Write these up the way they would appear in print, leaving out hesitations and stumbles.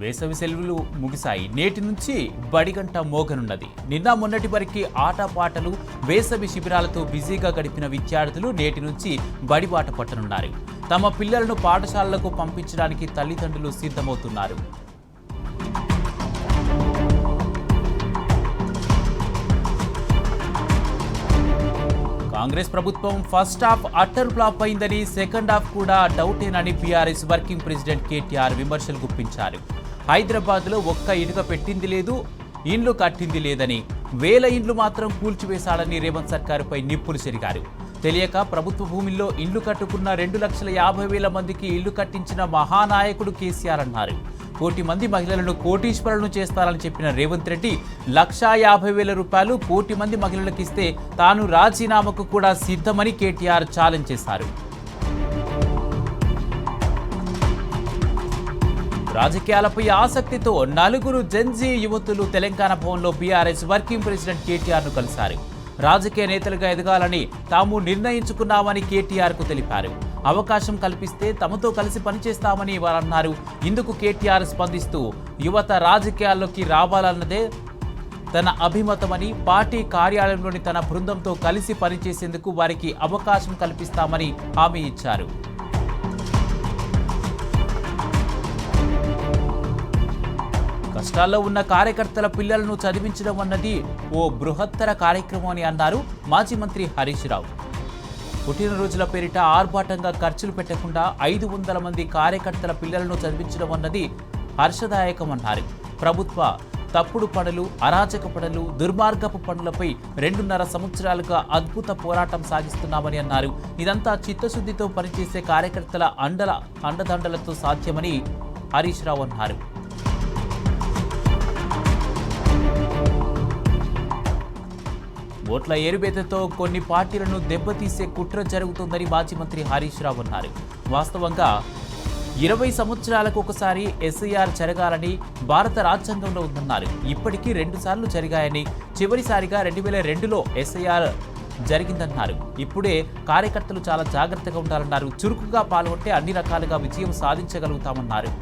వేసవి సెలవులు ముగిశాయి. నేటి నుంచి బడిగంట మోగనున్నది. నిన్న మొన్నటి వరకు ఆటపాటలు, వేసవి శిబిరాలతో బిజీగా గడిపిన విద్యార్థులు నేటి నుంచి బడిబాట పట్టనున్నారు. తమ పిల్లలను పాఠశాలలకు పంపించడానికి తల్లిదండ్రులు సిద్ధమవుతున్నారు. కాంగ్రెస్ ప్రభుత్వం ఫస్ట్ హాఫ్ అట్టర్ ఫ్లాప్ అయిందని, సెకండ్ హాఫ్ కూడా డౌటేనని బీఆర్ఎస్ వర్కింగ్ ప్రెసిడెంట్ కేటీఆర్ విమర్శలు గుప్పించారు. హైదరాబాద్లో ఒక్క ఇటుక పెట్టింది లేదు, ఇండ్లు కట్టింది లేదని, వేల ఇండ్లు మాత్రం కూల్చివేశాడని రేవంత్ సర్కారుపై నిప్పులు చెరిగారు. తెలియక ప్రభుత్వ భూమిలో ఇండ్లు కట్టుకున్న 2,50,000 మందికి ఇల్లు కట్టించిన మహానాయకుడు కేసీఆర్ అన్నారు. 1 కోటి మంది మహిళలను కోటీశ్వరులను చేస్తారని చెప్పిన రేవంత్ రెడ్డి 1,50,000 రూపాయలు 1 కోటి మంది మహిళలకు ఇస్తే తాను రాజీనామాకు కూడా సిద్ధమని కేటీఆర్ ఛాలెంజ్ చేశారు. రాజకీయాలపై ఆసక్తితో 4 జెన్జీ యువతులు తెలంగాణ భవన్లో బీఆర్ఎస్ వర్కింగ్ ప్రెసిడెంట్ కేటీఆర్ను కలిశారు. రాజకీయ నేతలుగా ఎదగాలని తాము నిర్ణయించుకున్నామని కేటీఆర్కు తెలిపారు. అవకాశం కల్పిస్తే తమతో కలిసి పనిచేస్తామని వారన్నారు. ఇందుకు కేటీఆర్ స్పందిస్తూ యువత రాజకీయాల్లోకి రావాలన్నదే తన అభిమతమని, పార్టీ కార్యాలయంలోని తన బృందంతో కలిసి పనిచేసేందుకు వారికి అవకాశం కల్పిస్తామని హామీ ఇచ్చారు. కష్టాల్లో ఉన్న కార్యకర్తల పిల్లలను చదివించడం అన్నది ఓ బృహత్తర కార్యక్రమం అని అన్నారు మాజీ మంత్రి హరీష్ రావు. పుట్టినరోజుల పేరిట ఆర్భాటంగా ఖర్చులు పెట్టకుండా 500 మంది కార్యకర్తల పిల్లలను చదివించడం అన్నది హర్షదాయకమన్నారు. ప్రభుత్వ తప్పుడు పనులు, అరాచక పనులు, దుర్మార్గపు పనులపై 2.5 సంవత్సరాలుగా అద్భుత పోరాటం సాగిస్తున్నామని అన్నారు. ఇదంతా చిత్తశుద్ధితో పనిచేసే కార్యకర్తల అండదండలతో సాధ్యమని హరీష్ రావు అన్నారు. ఓట్ల ఏరుబేతతో కొన్ని పార్టీలను దెబ్బతీసే కుట్ర జరుగుతుందని మాజీ మంత్రి హరీష్ రావు అన్నారు. వాస్తవంగా 20 సంవత్సరాలకు ఒకసారి ఎస్ఐఆర్ జరగాలని భారత రాజ్యాంగంలో ఉందన్నారు. ఇప్పటికీ 2 సార్లు జరిగాయని, చివరిసారిగా 2002లో ఎస్ఐఆర్ జరిగిందన్నారు. ఇప్పుడే కార్యకర్తలు చాలా జాగ్రత్తగా ఉండాలన్నారు. చురుకుగా పాల్గొంటే అన్ని రకాలుగా విజయం సాధించగలుగుతామన్నారు.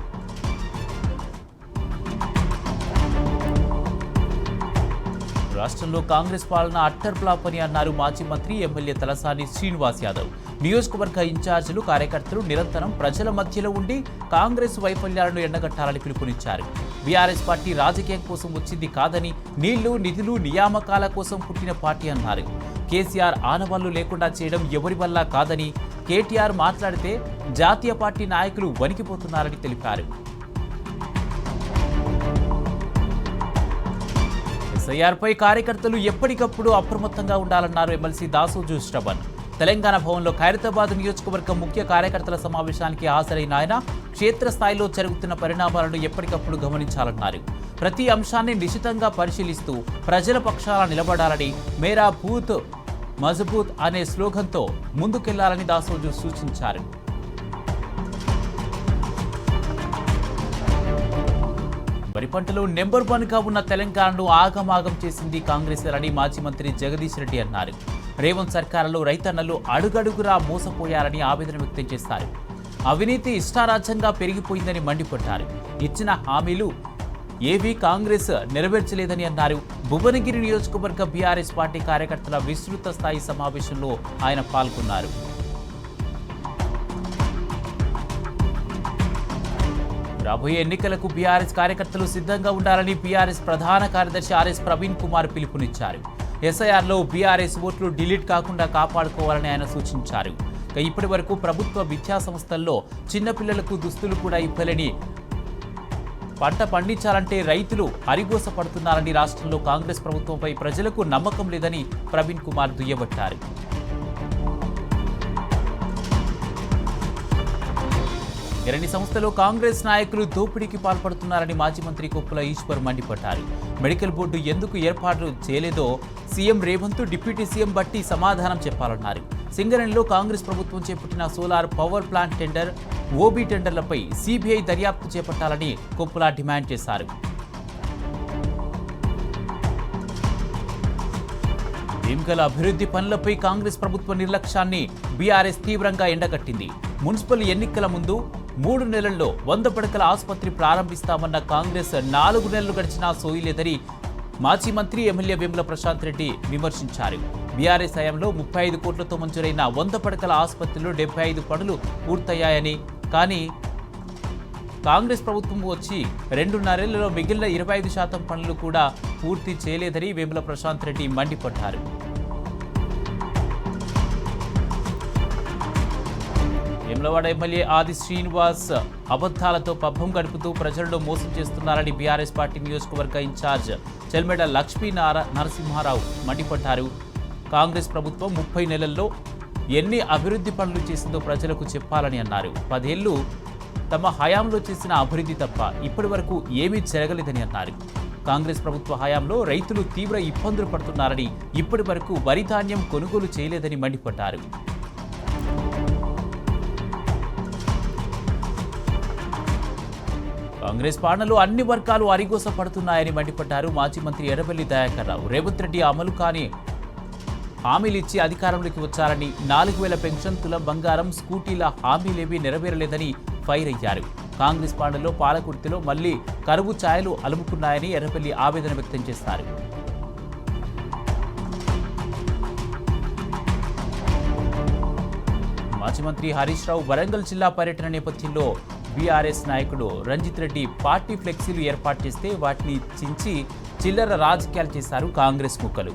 రాష్ట్రంలో కాంగ్రెస్ పాలన అట్టర్ ఫ్లాప్ అని అన్నారు మాజీ మంత్రి, ఎమ్మెల్యే తలసాని శ్రీనివాస్ యాదవ్. నియోజకవర్గ ఇన్ఛార్జీలు, కార్యకర్తలు నిరంతరం ప్రజల మధ్యలో ఉండి కాంగ్రెస్ వైఫల్యాలను ఎండగట్టాలని పిలుపునిచ్చారు. బీఆర్ఎస్ పార్టీ రాజకీయం కోసం వచ్చింది కాదని, నీళ్లు, నిధులు, నియామకాల కోసం పుట్టిన పార్టీ అన్నారు. కేసీఆర్ ఆనవాళ్లు లేకుండా చేయడం ఎవరి వల్ల కాదని, కేటీఆర్ మాట్లాడితే జాతీయ పార్టీ నాయకులు వణికిపోతున్నారని తెలిపారు. ఎస్ఐఆర్పై కార్యకర్తలు ఎప్పటికప్పుడు అప్రమత్తంగా ఉండాలన్నారు ఎమ్మెల్సీ దాసోజు శ్రవణ్. తెలంగాణ భవన్లో ఖైరతాబాద్ నియోజకవర్గం ముఖ్య కార్యకర్తల సమావేశానికి హాజరైన ఆయన క్షేత్రస్థాయిలో జరుగుతున్న పరిణామాలను ఎప్పటికప్పుడు గమనించాలన్నారు. ప్రతి అంశాన్ని నిశితంగా పరిశీలిస్తూ ప్రజల పక్షాన నిలబడాలని, మేరా బూత్ మజబూత్ అనే స్లోగన్తో ముందుకెళ్లాలని దాసోజు సూచించారు. వరి పంటలో నెంబర్ 1గా ఉన్న తెలంగాణను ఆగమాగం చేసింది కాంగ్రెస్ అని మాజీ మంత్రి జగదీష్ రెడ్డి అన్నారు. రేవంత్ సర్కారులో రైతన్నలు అడుగడుగురా మోసపోయారని ఆవేదన వ్యక్తం చేశారు. అవినీతి ఇష్టారాజ్యంగా పెరిగిపోయిందని మండిపడ్డారు. ఇచ్చిన హామీలు ఏవీ కాంగ్రెస్ నెరవేర్చలేదని అన్నారు. భువనగిరి నియోజకవర్గ బీఆర్ఎస్ పార్టీ కార్యకర్తల విస్తృత స్థాయి సమావేశంలో ఆయన పాల్గొన్నారు. రాబోయే ఎన్నికలకు బీఆర్ఎస్ కార్యకర్తలు సిద్ధంగా ఉండాలని బీఆర్ఎస్ ప్రధాన కార్యదర్శి ఆర్ఎస్ ప్రవీణ్ కుమార్ పిలుపునిచ్చారు. ఎస్ఐఆర్లో బీఆర్ఎస్ ఓట్లు డిలీట్ కాకుండా కాపాడుకోవాలని ఆయన సూచించారు. ఇప్పటి వరకు ప్రభుత్వ విద్యా సంస్థల్లో చిన్నపిల్లలకు దుస్తులు కూడా ఇవ్వలేని, పంట పండించాలంటే రైతులు అరిగోస పడుతున్నారని, రాష్ట్రంలో కాంగ్రెస్ ప్రభుత్వంపై ప్రజలకు నమ్మకం లేదని ప్రవీణ్ కుమార్ దుయ్యబట్టారు. ఎరణి సంస్థలో కాంగ్రెస్ నాయకులు దోపిడీకి పాల్పడుతున్నారని మాజీ మంత్రి కొప్పుల ఈశ్వర్ మండిపడ్డారు. మెడికల్ బోర్డు ఎందుకు ఏర్పాటు చేయలేదో సీఎం రేవంత్, డిప్యూటీ సీఎం బట్టి సమాధానం చెప్పాలన్నారు. సింగరేణిలో కాంగ్రెస్ ప్రభుత్వం చేపట్టిన solar power plant tender, OB టెండర్లపై సిబిఐ దర్యాప్తు చేపట్టాలని కొప్పుల డిమాండ్ చేశారు. భీమ్గల్ అభివృద్ధి పనులపై కాంగ్రెస్ ప్రభుత్వ నిర్లక్ష్యాన్ని బీఆర్ఎస్ తీవ్రంగా ఎండగట్టింది. మున్సిపల్ ఎన్నికల ముందు 3 నెలల్లో 100 పడకల ఆసుపత్రి ప్రారంభిస్తామన్న కాంగ్రెస్ 4 నెలలు గడిచినా సోయలేదని మాజీ మంత్రి ఎమ్మెల్యే వేముల ప్రశాంత్ రెడ్డి విమర్శించారు. బీఆర్ఎస్ హయాంలో 35 కోట్లతో మంజూరైన 100 పడకల ఆసుపత్రిలో 75 పనులు పూర్తయ్యాయని, కానీ కాంగ్రెస్ ప్రభుత్వం వచ్చి 2.5 ఏళ్లలో మిగిలిన 25% పనులు కూడా పూర్తి చేయలేదని వేముల ప్రశాంత్ రెడ్డి మండిపడ్డారు. వేములవాడ ఎమ్మెల్యే ఆది శ్రీనివాస్ అబద్ధాలతో పబ్బం గడుపుతూ ప్రజలను మోసం చేస్తున్నారని బీఆర్ఎస్ పార్టీ నియోజకవర్గ ఇన్ఛార్జ్ చెల్మెడ లక్ష్మీ నరసింహారావు మండిపడ్డారు. కాంగ్రెస్ ప్రభుత్వం 30 నెలల్లో ఎన్ని అభివృద్ధి పనులు చేసిందో ప్రజలకు చెప్పాలని అన్నారు. 10 ఏళ్లు తమ హయాంలో చేసిన అభివృద్ధి తప్ప ఇప్పటి వరకు ఏమీ జరగలేదని అన్నారు. కాంగ్రెస్ ప్రభుత్వ హయాంలో రైతులు తీవ్ర ఇబ్బందులు పడుతున్నారని, ఇప్పటి వరకు వరి ధాన్యం కొనుగోలు చేయలేదని మండిపడ్డారు. కాంగ్రెస్ పాలనలో అన్ని వర్గాలు అరిగోస పడుతున్నాయని మండిపడ్డారు. మాజీ మంత్రి ఎర్రబెల్లి దయాకర్ రావు రేవంత్ రెడ్డి అమలు కాని హామీలిచ్చి అధికారంలోకి వచ్చారని, 4,000 పెన్షన్, తులం బంగారం, స్కూటీల హామీలేవీ నెరవేరలేదని ఫైర్ అయ్యారు. కాంగ్రెస్ పాలనలో పాలకుర్తిలో మళ్లీ కరువు ఛాయలు అలుముకున్నాయని ఎర్రబెల్లి ఆవేదన వ్యక్తం చేశారు. మాజీ మంత్రి హరీష్ రావు వరంగల్ జిల్లా పర్యటన నేపథ్యంలో బీఆర్ఎస్ నాయకుడు రంజిత్ రెడ్డి పార్టీ ఫ్లెక్సీలు ఏర్పాటు చేస్తే వాటిని చించి చిల్లర రాజకీయాలు చేశారు కాంగ్రెస్ ముక్కలు.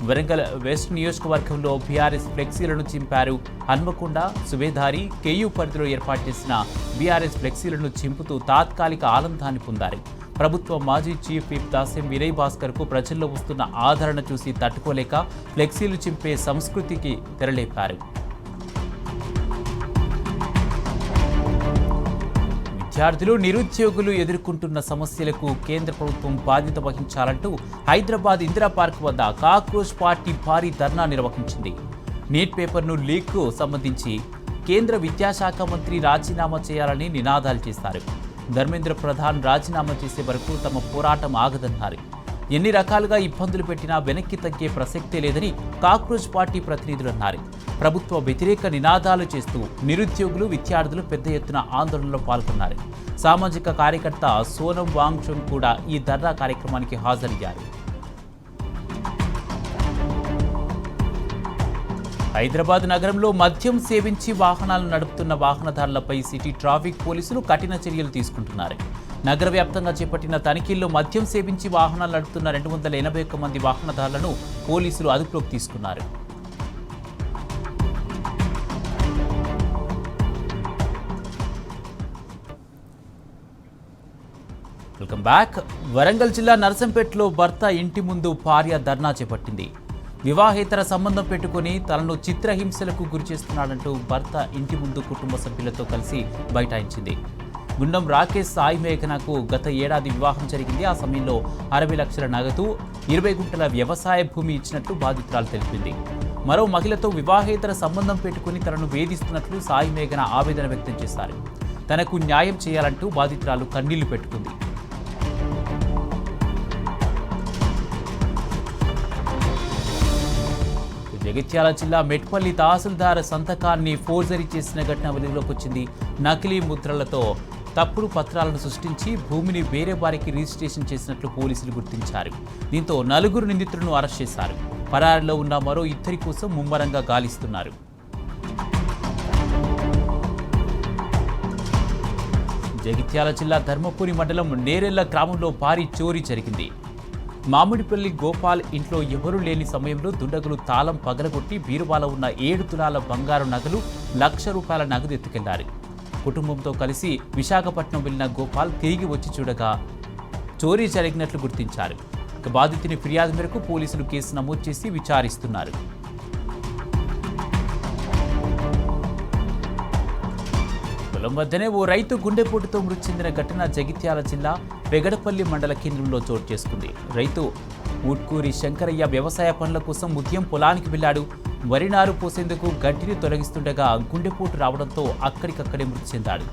వరంగల్ వెస్ట్ నియోజకవర్గంలో బీఆర్ఎస్ ఫ్లెక్సీలను చింపారు. హన్మకొండ, సుబేదారి, కేయూ పరిధిలో ఏర్పాటు చేసిన బీఆర్ఎస్ ఫ్లెక్సీలను చింపుతూ తాత్కాలిక ఆనందాన్ని పొందారు. ప్రభుత్వ మాజీ చీఫ్ విప్ దాస్యం వినయ్ భాస్కర్కు ప్రజల్లో వస్తున్న ఆదరణ చూసి తట్టుకోలేక ఫ్లెక్సీలు చింపే సంస్కృతికి తెరలేపారు. విద్యార్థులు, నిరుద్యోగులు ఎదుర్కొంటున్న సమస్యలకు కేంద్ర ప్రభుత్వం బాధ్యత వహించాలంటూ హైదరాబాద్ ఇందిరా పార్క్ వద్ద కాక్రోచ్ పార్టీ భారీ ధర్నా నిర్వహించింది. నీట్ పేపర్ను లీక్కు సంబంధించి కేంద్ర విద్యాశాఖ మంత్రి రాజీనామా చేయాలని నినాదాలు చేశారు. ధర్మేంద్ర ప్రధాన్ రాజీనామా చేసే వరకు తమ పోరాటం ఆగదన్నారు. ఎన్ని రకాలుగా ఇబ్బందులు పెట్టినా వెనక్కి తగ్గే ప్రసక్తే లేదని కాక్రోచ్ పార్టీ ప్రతినిధులు అన్నారు. ప్రభుత్వ వ్యతిరేక నినాదాలు చేస్తూ నిరుద్యోగులు, విద్యార్థులు పెద్ద ఎత్తున ఆందోళనలో పాల్గొన్నారు. సామాజిక కార్యకర్త సోనం వాంగ్చుంగ్ కూడా ఈ ధర్నా కార్యక్రమానికి హాజరయ్యారు. హైదరాబాద్ నగరంలో మద్యం సేవించి వాహనాలు నడుపుతున్న వాహనదారులపై సిటీ ట్రాఫిక్ పోలీసులు కఠిన చర్యలు తీసుకుంటున్నారు. నగర వ్యాప్తంగా చేపట్టిన తనిఖీల్లో మద్యం సేవించి వాహనాలు నడుపుతున్న 281 మంది వాహనదారులను పోలీసులు అదుపులోకి తీసుకున్నారు. Welcome back. వరంగల్ జిల్లా నర్సంపేటలో భర్త ఇంటి ముందు భార్య ధర్నా చేపట్టింది. వివాహేతర సంబంధం పెట్టుకుని తనను చిత్రహింసలకు గురిచేస్తున్నాడంటూ భర్త ఇంటి ముందు కుటుంబ సభ్యులతో కలిసి బైఠాయించింది. గుండం రాకేష్, సాయి మేఘనకు గత ఏడాది వివాహం జరిగింది. ఆ సమయంలో 60 లక్షల నగదు, 20 గుంటల వ్యవసాయ భూమి ఇచ్చినట్లు బాధితురాలు తెలిపింది. మరో మహిళతో వివాహేతర సంబంధం పెట్టుకుని తనను వేధిస్తున్నట్లు సాయి మేఘన ఆవేదన వ్యక్తం చేశారు. తనకు న్యాయం చేయాలంటూ బాధితురాలు కన్నీళ్లు పెట్టుకుంది. జగిత్యాల జిల్లా మెట్పల్లి తహసీల్దార్ సంతకాన్ని ఫోర్జరీ చేసిన ఘటన వెలుగులోకి వచ్చింది. నకిలీ ముద్రలతో తప్పుడు పత్రాలను సృష్టించి భూమిని వేరే వారికి రిజిస్ట్రేషన్ చేసినట్లు పోలీసులు గుర్తించారు. దీంతో 4 నిందితులను అరెస్ట్ చేశారు. పరారీలో ఉన్న మరో 2 కోసం ముమ్మరంగా గాలిస్తున్నారు. జగిత్యాల జిల్లా ధర్మపురి మండలం నేరెళ్ల గ్రామంలో భారీ చోరీ జరిగింది. మామిడిపల్లి గోపాల్ ఇంట్లో ఎవరూ లేని సమయంలో దుండగులు తాళం పగలగొట్టి బీరువాలో ఉన్న 7 తులాల బంగారు నగలు, ₹1,00,000 నగదు ఎత్తుకెళ్లారు. కుటుంబంతో కలిసి విశాఖపట్నం వెళ్లిన గోపాల్ తిరిగి వచ్చి చూడగా చోరీ జరిగినట్లు గుర్తించారు. బాధితుని ఫిర్యాదు మేరకు పోలీసులు కేసు నమోదు చేసి విచారిస్తున్నారు. పొలం వద్దనే ఓ రైతు గుండెపోటుతో మృతి చెందిన ఘటన జగిత్యాల జిల్లా పెగడపల్లి మండల కేంద్రంలో చోటు చేసుకుంది. రైతు ఊట్కూరి శంకరయ్య వ్యవసాయ పనుల కోసం ఉదయం పొలానికి వెళ్లాడు. వరి నారు పోసేందుకు గడ్డిని తొలగిస్తుండగా గుండెపోటు రావడంతో అక్కడికక్కడే మృతి చెందాడు.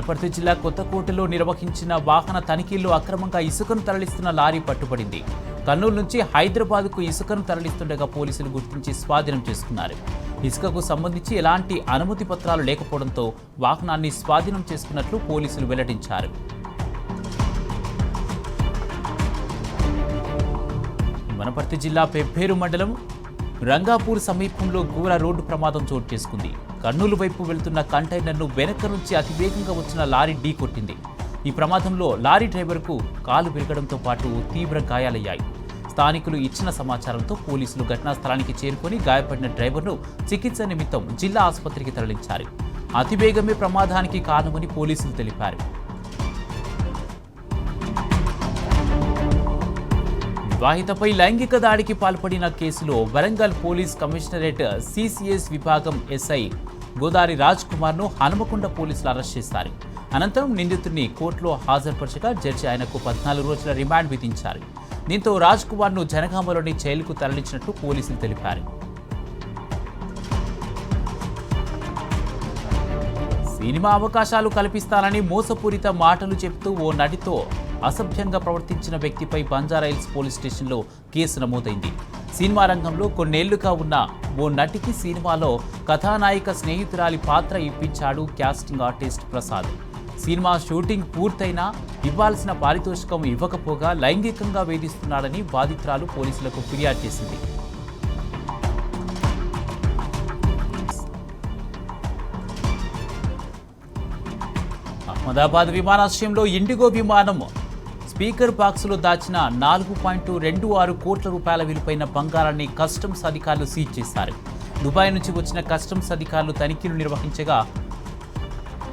వనపర్తి జిల్లా కొత్తకోటలో నిర్వహించిన వాహన తనిఖీల్లో అక్రమంగా ఇసుకను తరలిస్తున్న లారీ పట్టుబడింది. కర్నూలు నుంచి హైదరాబాద్కు ఇసుకను తరలిస్తుండగా పోలీసులు గుర్తించి స్వాధీనం చేసుకున్నారు. ఇసుకకు సంబంధించి ఎలాంటి అనుమతి పత్రాలు లేకపోవడంతో వాహనాన్ని స్వాధీనం చేసుకున్నట్లు పోలీసులు వెల్లడించారు. వనపర్తి జిల్లా పెబ్బేరు మండలం రంగాపూర్ సమీపంలో ఘోర రోడ్డు ప్రమాదం చోటు చేసుకుంది. కర్నూలు వైపు వెళ్తున్న కంటైనర్ను వెనక నుంచి అతివేగంగా వచ్చిన లారీ ఢీకొట్టింది. ఈ ప్రమాదంలో లారీ డ్రైవర్కు కాలు విరగడంతో పాటు తీవ్ర గాయాలయ్యాయి. స్థానికులు ఇచ్చిన సమాచారంతో పోలీసులు ఘటనా స్థలానికి చేరుకొని గాయపడిన డ్రైవర్ను చికిత్స నిమిత్తం జిల్లా ఆసుపత్రికి తరలించారు. అతివేగమే ప్రమాదానికి కారణమని పోలీసులు తెలిపారు. వివాహితపై లైంగిక దాడికి పాల్పడిన కేసులో వరంగల్ పోలీస్ కమిషనరేట్ సిసిఎస్ విభాగం ఎస్ఐ గోదారి రాజ్ కుమార్ను హనుమకొండ పోలీసులు అరెస్ట్ చేశారు. అనంతరం నిందితుడిని కోర్టులో హాజరుపరచగా జడ్జి ఆయనకు 14 రోజుల రిమాండ్ విధించారు. దీంతో రాజ్ కుమార్ను జనగామలోని జైలుకు తరలించినట్లు పోలీసులు తెలిపారు. సినిమా అవకాశాలు కల్పిస్తానని మోసపూరిత మాటలు చెబుతూ ఓ నటితో అసభ్యంగా ప్రవర్తించిన వ్యక్తిపై బంజారాహిల్స్ పోలీస్ స్టేషన్లో కేసు నమోదైంది. సినిమా రంగంలో కొన్నేళ్లుగా ఉన్న ఓ నటికి సినిమాలో కథానాయిక స్నేహితురాలి పాత్ర ఇప్పించాడు casting artist Prasad. Cinema shooting పూర్తయినా ఇవ్వాల్సిన పారితోషికం ఇవ్వకపోగా లైంగికంగా వేధిస్తున్నాడని బాధితురాలు పోలీసులకు ఫిర్యాదు చేసింది. అహ్మదాబాద్ విమానాశ్రయంలో ఇండిగో విమానం స్పీకర్ బాక్సులో దాచిన 4.26 కోట్ల రూపాయల విలువైన బంగారాన్ని కస్టమ్స్ అధికారులు సీజ్ చేశారు. దుబాయ్ నుంచి వచ్చిన కస్టమ్స్ అధికారులు తనిఖీలు నిర్వహించగా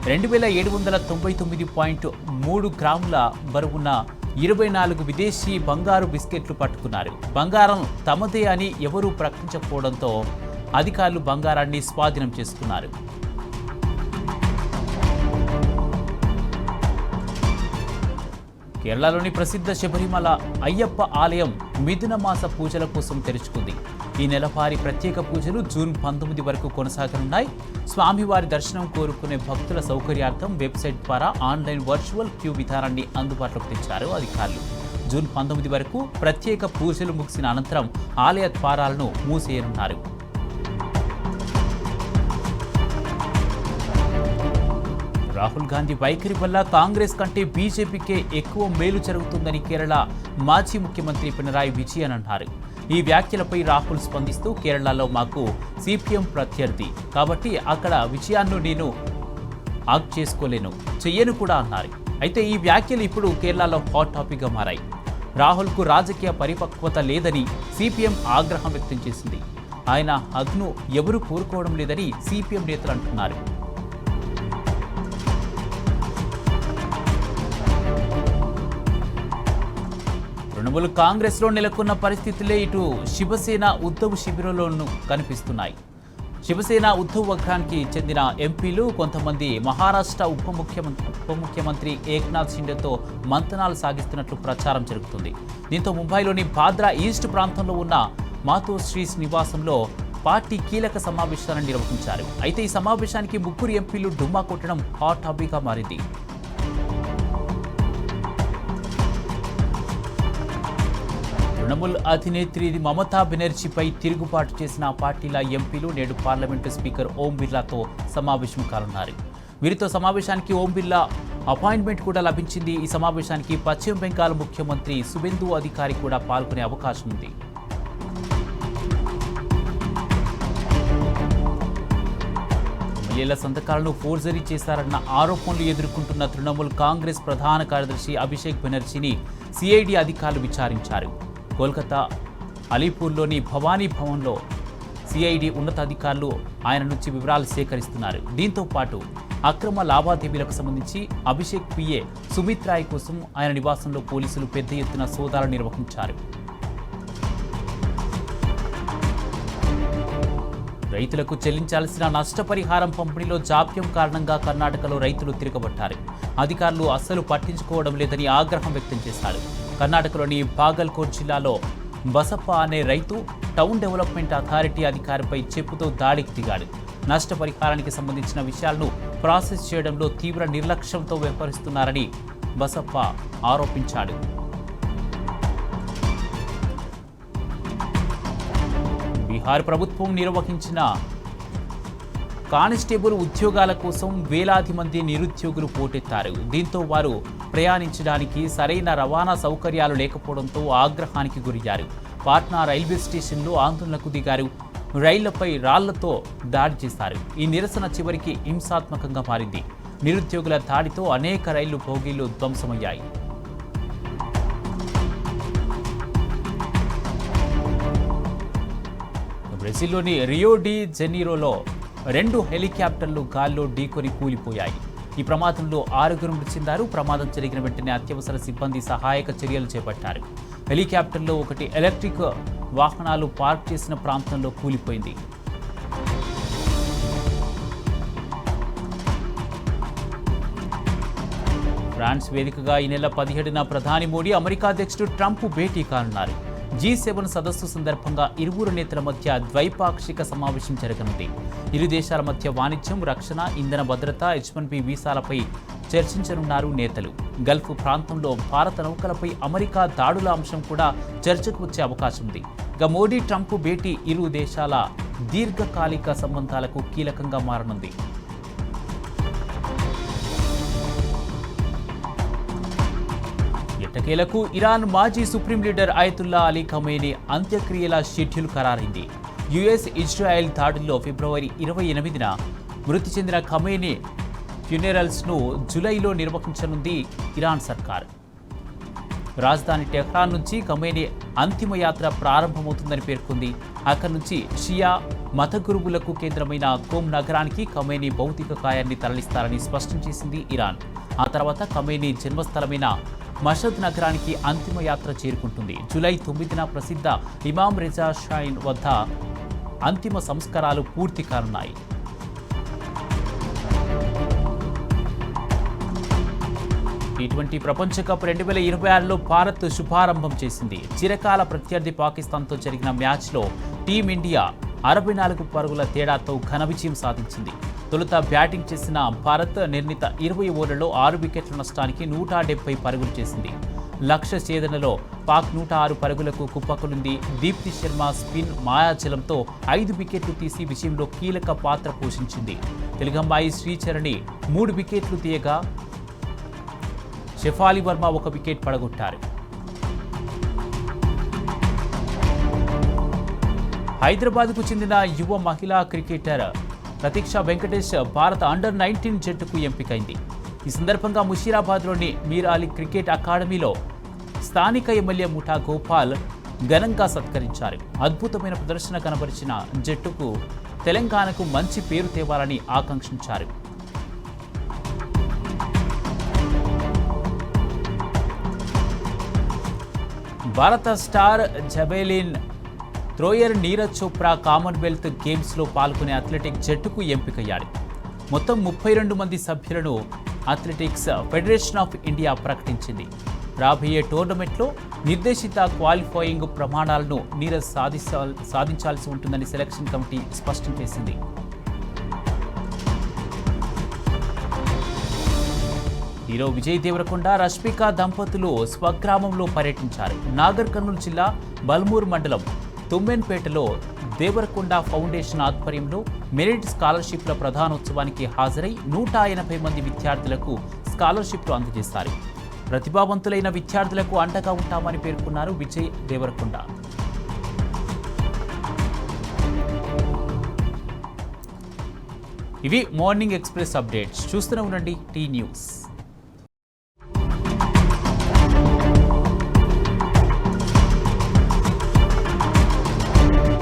2799.3 గ్రాముల బరువున్న 24 విదేశీ బంగారు బిస్కెట్లు పట్టుకున్నారు. బంగారం తమదే అని ఎవరూ ప్రకటించకపోవడంతో అధికారులు బంగారాన్ని స్వాధీనం చేసుకున్నారు. కేరళలోని ప్రసిద్ధ శబరిమల అయ్యప్ప ఆలయం మిథున మాస పూజల కోసం తెరుచుకుంది. ఈ నెలవారీ ప్రత్యేక పూజలు జూన్ 19 వరకు కొనసాగనున్నాయి. స్వామివారి దర్శనం కోరుకునే భక్తుల సౌకర్యార్థం వెబ్సైట్ ద్వారా ఆన్లైన్ వర్చువల్ క్యూ విధానాన్ని అందుబాటులోకి తెచ్చారు అధికారులు. జూన్ 19 వరకు ప్రత్యేక పూజలు ముగిసిన అనంతరం ఆలయ ద్వారాలను మూసేయనున్నారు. రాహుల్ గాంధీ వైఖరి వల్ల కాంగ్రెస్ కంటే బీజేపీకే ఎక్కువ మేలు జరుగుతుందని కేరళ మాజీ ముఖ్యమంత్రి పినరాయి విజయన్ అన్నారు. ఈ వ్యాఖ్యలపై రాహుల్ స్పందిస్తూ కేరళలో మాకు సిపిఎం ప్రత్యర్థి కాబట్టి అక్కడ విజయాన్ని నేను ఆగ్ చేసుకోలేను, చెయ్యను కూడా అన్నారు. అయితే ఈ వ్యాఖ్యలు ఇప్పుడు కేరళలో హాట్ టాపిక్గా మారాయి. రాహుల్కు రాజకీయ పరిపక్వత లేదని సిపిఎం ఆగ్రహం వ్యక్తం చేసింది. ఆయన హగ్ను ఎవరూ కోరుకోవడం లేదని సిపిఎం నేతలు అంటున్నారు. తృణమూల్ కాంగ్రెస్లో నెలకొన్న పరిస్థితులే ఇటు శివసేన ఉద్ధవ్ శిబిరంలోనూ కనిపిస్తున్నాయి. శివసేన ఉద్ధవ్ వర్గానికి చెందిన ఎంపీలు కొంతమంది మహారాష్ట్ర ఉప ముఖ్యమంత్రి ఏక్నాథ్ షిండేతో మంతనాలు సాగిస్తున్నట్లు ప్రచారం జరుగుతుంది. దీంతో ముంబైలోని బాంద్రా ఈస్ట్ ప్రాంతంలో ఉన్న మాతోశ్రీస్ నివాసంలో పార్టీ కీలక సమావేశాలను నిర్వహించారు. అయితే ఈ సమావేశానికి 3 ఎంపీలు డుమ్మా కొట్టడం హాట్ టాపిక్గా మారింది. తృణమూల్ అధినేత్రి మమతా బెనర్జీపై తిరుగుబాటు చేసిన ఆ పార్టీల ఎంపీలు నేడు పార్లమెంటు స్పీకర్ ఓం బిర్లాతో సమావేశం కానున్నారు. వీరితో సమావేశానికి ఓం బిర్లా అపాయింట్మెంట్ కూడా లభించింది. ఈ సమావేశానికి పశ్చిమ బెంగాల్ ముఖ్యమంత్రి సుబెందు అధికారి కూడా పాల్గొనే అవకాశం ఉంది. ఎమ్మెల్యేల సంతకాలను ఫోర్జరీ చేశారన్న ఆరోపణలు ఎదుర్కొంటున్న తృణమూల్ కాంగ్రెస్ ప్రధాన కార్యదర్శి అభిషేక్ బెనర్జీని సిఐడి అధికారులు విచారించారు. కోల్కతా అలీపూర్లోని భవానీ భవన్లో సిఐడి ఉన్నతాధికారులు ఆయన నుంచి వివరాలు సేకరిస్తున్నారు. దీంతో పాటు అక్రమ లావాదేవీలకు సంబంధించి అభిషేక్ పిఏ సుమిత్ రాయ్ కోసం ఆయన నివాసంలో పోలీసులు పెద్ద ఎత్తున సోదాలు నిర్వహించారు. రైతులకు చెల్లించాల్సిన నష్టపరిహారం పంపిణీలో జాప్యం కారణంగా కర్ణాటకలో రైతులు తిరగబట్టారు. అధికారులు అస్సలు పట్టించుకోవడం లేదని ఆగ్రహం వ్యక్తం చేశారు. కర్ణాటకలోని బాగల్కోట్ జిల్లాలో బసప్ప అనే రైతు టౌన్ డెవలప్మెంట్ అథారిటీ అధికారిపై చెప్పుతో దాడికి దిగాడు. నష్టపరిహారానికి సంబంధించిన విషయాలను ప్రాసెస్ చేయడంలో తీవ్ర నిర్లక్ష్యంతో వ్యవహరిస్తున్నారని బసప్ప ఆరోపించాడు. బీహార్ ప్రభుత్వం నిర్వహించిన కానిస్టేబుల్ ఉద్యోగాల కోసం వేలాది మంది నిరుద్యోగులు పోటెత్తారు. దీంతో వారు ప్రయాణించడానికి సరైన రవాణా సౌకర్యాలు లేకపోవడంతో ఆగ్రహానికి గురయ్యారు. పాట్నా రైల్వే స్టేషన్లో ఆందోళనకు దిగారు. రైళ్లపై రాళ్లతో దాడి చేశారు. ఈ నిరసన చివరికి హింసాత్మకంగా మారింది. నిరుద్యోగుల దాడితో అనేక రైళ్లు బోగీలు ధ్వంసమయ్యాయి. బ్రెజిల్లోని రియో డి జెనీరోలో 2 హెలికాప్టర్లు గాల్లో ఢీకొని కూలిపోయాయి. ఈ ప్రమాదంలో 6గురు మృతి చెందారు. ప్రమాదం జరిగిన వెంటనే అత్యవసర సిబ్బంది సహాయక చర్యలు చేపట్టారు. హెలికాప్టర్లో ఒకటి ఎలక్ట్రిక్ వాహనాలు పార్క్ చేసిన ప్రాంతంలో కూలిపోయింది. ఫ్రాన్స్ వేదికగా ఈ నెల 17న ప్రధాని మోడీ అమెరికా అధ్యక్షుడు ట్రంప్ భేటీ కానున్నారు. G7 సదస్సు సందర్భంగా ఇరువురు నేతల మధ్య ద్వైపాక్షిక సమావేశం జరగనుంది. ఇరు దేశాల మధ్య వాణిజ్యం, రక్షణ, ఇంధన భద్రత, H-1B వీసాలపై చర్చించనున్నారు నేతలు. గల్ఫ్ ప్రాంతంలో భారత నౌకలపై అమెరికా దాడుల అంశం కూడా చర్చకు వచ్చే అవకాశం ఉంది. ఇక మోడీ ట్రంప్ భేటీ ఇరు దేశాల దీర్ఘకాలిక సంబంధాలకు కీలకంగా మారనుంది. ఎట్టకేలకు ఇరాన్ మాజీ supreme leader Ayatollah Ali Khamenei అంత్యక్రియల షెడ్యూల్ ఖరారైంది. యుఎస్ ఇజ్రాయెల్ దాడుల్లో ఫిబ్రవరి 28న మృతి చెందిన ఖమేనీ ఫ్యూనరల్స్ను జూలైలో నిర్వహించనుంది ఇరాన్ సర్కార్. రాజధాని టెహ్రాన్ నుంచి ఖమేనీ అంతిమయాత్ర ప్రారంభమవుతుందని పేర్కొంది. అక్కడి నుంచి షియా మత గురువులకు కేంద్రమైన కోమ్ నగరానికి ఖమేనీ భౌతిక కాయాన్ని తరలిస్తారని స్పష్టం చేసింది ఇరాన్. ఆ తర్వాత ఖమేనీ జన్మస్థలమైన మషద్ నగరానికి అంతిమయాత్ర చేరుకుంటుంది. జూలై 9న ప్రసిద్ధ ఇమాం రిజా షైన్ వద్ద అంతిమ సంస్కారాలు పూర్తి కానున్నాయి. T20 ప్రపంచ కప్ 2026లో భారత్ శుభారంభం చేసింది. చిరకాల ప్రత్యర్థి పాకిస్తాన్తో జరిగిన మ్యాచ్లో టీమిండియా 64 పరుగుల తేడాతో ఘన విజయం సాధించింది. తొలుత బ్యాటింగ్ చేసిన భారత్ నిర్ణీత 20 ఓవర్లలో 6 వికెట్ల నష్టానికి 170 పరుగులు చేసింది. లక్ష్య ఛేదనలో పాక్ 106 పరుగులకు కుప్పకూలింది. దీప్తి శర్మ స్పిన్ మాయాజలంతో 5 వికెట్లు తీసి విజయంలో కీలక పాత్ర పోషించింది. తెలుగమ్మాయి శ్రీచరణి 3 వికెట్లు తీయగా షెఫాలి వర్మ 1 వికెట్ పడగొట్టారు. హైదరాబాద్కు చెందిన యువ మహిళా క్రికెటర్ ప్రతీక్ష వెంకటేష్ భారత అండర్-19 జట్టుకు ఎంపికైంది. ఈ సందర్భంగా ముషీరాబాద్లోని మీర్ అలీ క్రికెట్ అకాడమీలో స్థానిక ఎమ్మెల్యే ముఠా గోపాల్ ఘనంగా సత్కరించారు. అద్భుతమైన ప్రదర్శన కనబరిచిన జట్టుకు తెలంగాణకు మంచి పేరు తేవాలని ఆకాంక్షించారు. భారత star javelin thrower Neeraj Chopra Commonwealth గేమ్స్లో పాల్గొనే అథ్లెటిక్ జట్టుకు ఎంపికయ్యాడు. మొత్తం 32 మంది సభ్యులను అథ్లెటిక్స్ ఫెడరేషన్ ఆఫ్ ఇండియా ప్రకటించింది. రాబోయే టోర్నమెంట్లో నిర్దేశిత క్వాలిఫైయింగ్ ప్రమాణాలను నీరజ్ సాధించాల్సి ఉంటుందని సెలక్షన్ కమిటీ స్పష్టం చేసింది. హీరో విజయ్ దేవరకొండ, రష్మిక దంపతులు స్వగ్రామంలో పర్యటించారు. నాగర్ కర్నూలు జిల్లా బల్మూర్ మండలం తుమ్మెన్పేటలో దేవరకొండ ఫౌండేషన్ ఆధ్వర్యంలో మెరిట్ స్కాలర్షిప్ల ప్రధానోత్సవానికి హాజరై 180 మంది విద్యార్థులకు స్కాలర్షిప్లు అందజేశారు. ప్రతిభావంతులైన విద్యార్థులకు అండగా ఉంటామని పేర్కొన్నారు విజయ్ దేవరకొండ. ఇవి మార్నింగ్ ఎక్స్ప్రెస్ అప్డేట్స్. చూస్తూనే ఉండండి టీ న్యూస్.